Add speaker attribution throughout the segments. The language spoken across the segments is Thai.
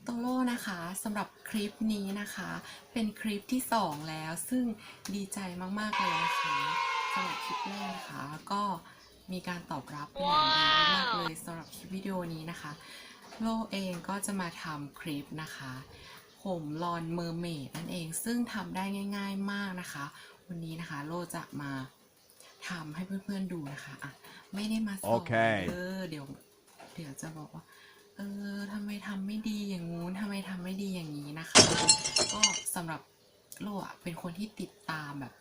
Speaker 1: โตโร่นะคะสำหรับคลิปนี้นะคะเป็นคลิปที่2แล้วซึ่งดีใจมากๆเลยนะคะสำหรับคลิปแรกนะคะก็มีการตอบรับเป็นอย่างดีมากเลยสำหรับคลิปวิดีโอนี้นะคะโลเองก็จะมาทำคลิปนะคะผมลอนเมอร์เมดนั่นเองซึ่งทำได้ง่ายๆมากนะคะวันนี้นะคะโลจะมาทำให้เพื่อนๆดูนะคะอ่ะไม่ได้มาสอนเดี๋ยวจะบอกว่าทำไมทำไม่ดีอย่างงู้นทำไมทำไม่ดีอย่างนี้นะคะก็สำหรับโลอะเป็นคนที่ติดตามแบบ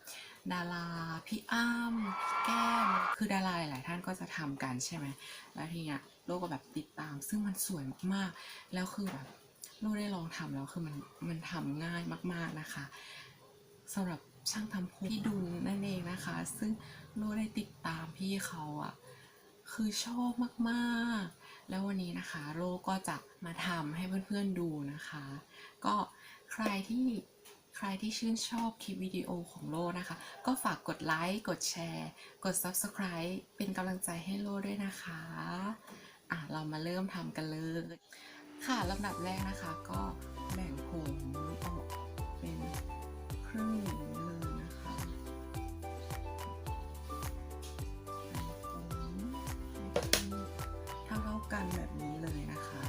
Speaker 1: ดาราพี่อ้ำพี่แก้มคือดาราหลายท่านก็จะทำกันใช่ไหมแล้วทีเนี้ยโลก็แบบติดตามซึ่งมันสวยมากๆแล้วคือแบบโลได้ลองทำแล้วคือมันทำง่ายมากๆนะคะสำหรับช่างทำผมพี่ดุลนั่นเองนะคะซึ่งโลได้ติดตามพี่เขาอ่ะคือชอบมากๆแล้ววันนี้นะคะโลก็จะมาทำให้เพื่อนๆดูนะคะก็ใครที่ชื่นชอบคลิปวิดีโอของโลนะคะก็ฝากกดไลค์กดแชร์กด Subscribe เป็นกำลังใจให้โลด้วยนะคะเรามาเริ่มทำกันเลยค่ะลำดับแรกนะคะก็แบ่งผมออกเป็นครึ่งเลยนะคะเท่ากันแบบนี้เลยนะคะ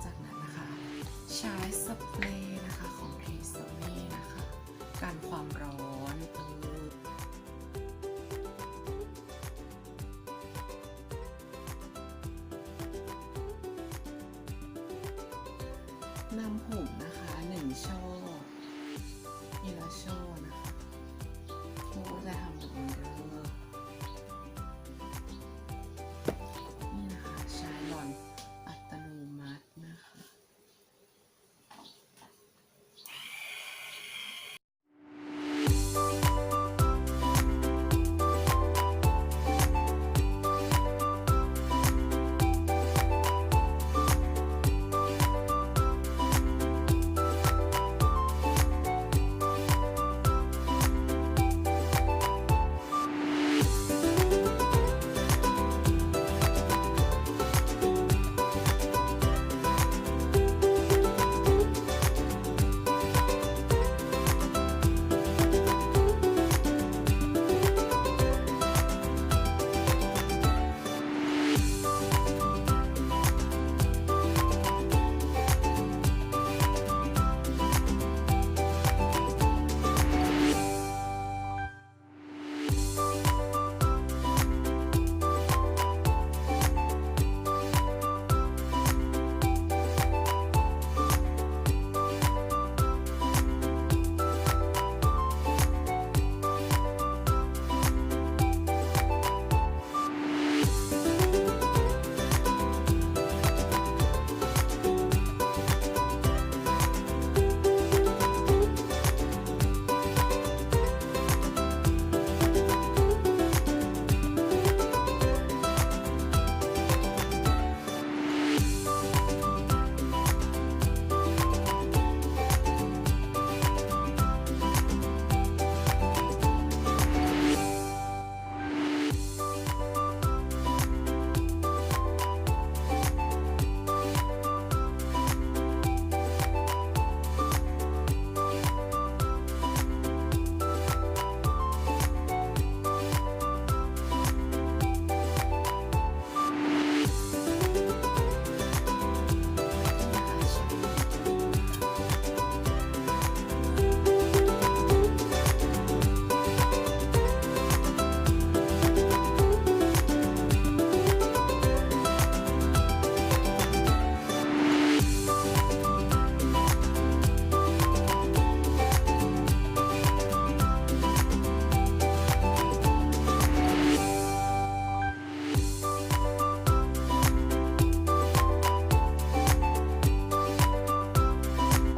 Speaker 1: จากนั้นนะคะใช้สเปรย์นะคะของทรีซเม่นะคะกันความร้อนนำผมนะคะ1 ช่อทีละช่อนะคะโลจะทำแบบนี้เลยนี่นะคะใช้หลอนอัตโนมัตินะคะ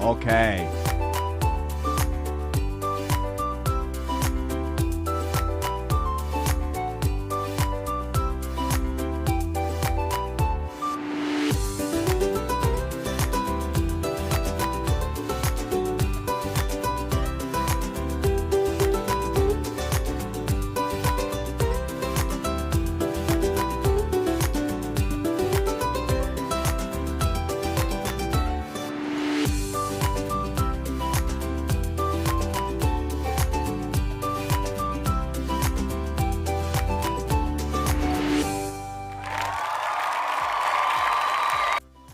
Speaker 2: Okay.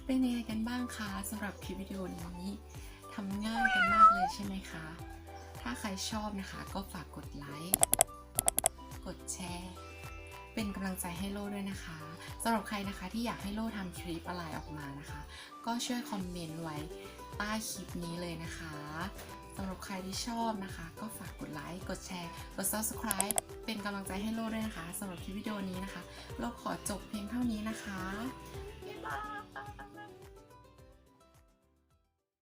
Speaker 1: เป็นยังไงกันบ้างคะสำหรับคลิปวิดีโอนี้ทำง่ายกันมากเลยใช่ไหมคะถ้าใครชอบนะคะก็ฝากกดไลค์กดแชร์เป็นกำลังใจให้โลด้วยนะคะสำหรับใครนะคะที่อยากให้โลทำคลิปอะไรออกมานะคะก็ช่วยคอมเมนต์ไว้ใต้คลิปนี้เลยนะคะสำหรับใครที่ชอบนะคะก็ฝากกดไลค์กดแชร์กด Subscribe เป็นกำลังใจให้โลด้วยนะคะสำหรับคลิปวิดีโอนี้นะคะโลขอจบเพียงเท่านี้นะคะ